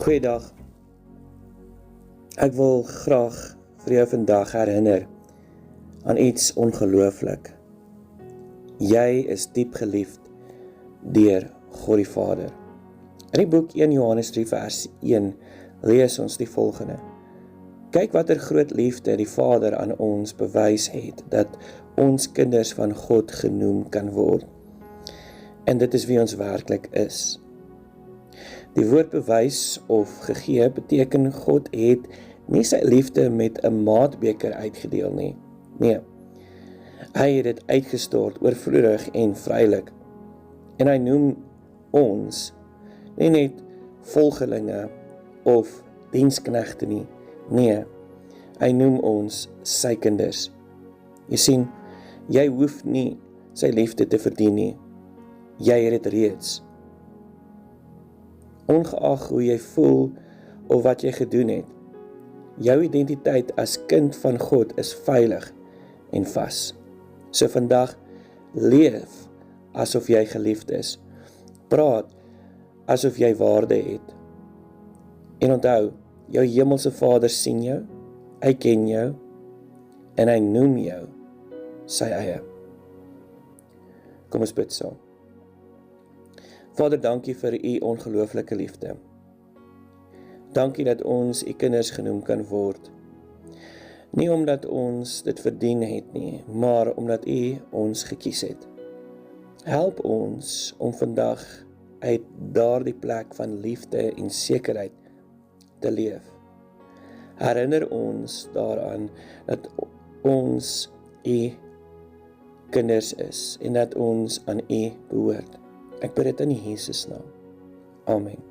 Goeiedag. Ek wil graag vir jou vandag herinner aan iets ongelooflik. Jy is diep geliefd deur God die Vader. In die boek 1 Johannes 3 vers 1 lees ons die volgende. Kyk watter groot liefde die Vader aan ons bewys het, dat ons kinders van God genoem kan word. En dit is wie ons werklik is. Die woord bewys of gegee beteken God het nie sy liefde met 'n maatbeker uitgedeel nie. Nee, hy het dit uitgestort oorvloedig en vrylik. En hy noem ons nie net volgelinge of diensknegte nie. Nee, hy noem ons sy kinders. Jy sien, jy hoef nie sy liefde te verdien nie. Jy het dit reeds. Ongeag hoe jy voel of wat jy gedoen het, jou identiteit as kind van God is veilig en vas. So vandag, leef asof jy geliefd is. Praat asof jy waarde het. En onthou, jou hemelse Vader sien jou, hy ken jou, en hy noem jou sy eie. Kom ons bid saam. Vader, dankie vir u ongelooflike liefde. Dankie dat ons u kinders genoem kan word. Nie omdat ons dit verdien het nie, maar omdat u ons gekies het. Help ons om vandag uit daardie plek van liefde en sekerheid te leef. Herinner ons daaraan dat ons u kinders is en dat ons aan u behoort. Ek bid dit in Jesus naam. Amen.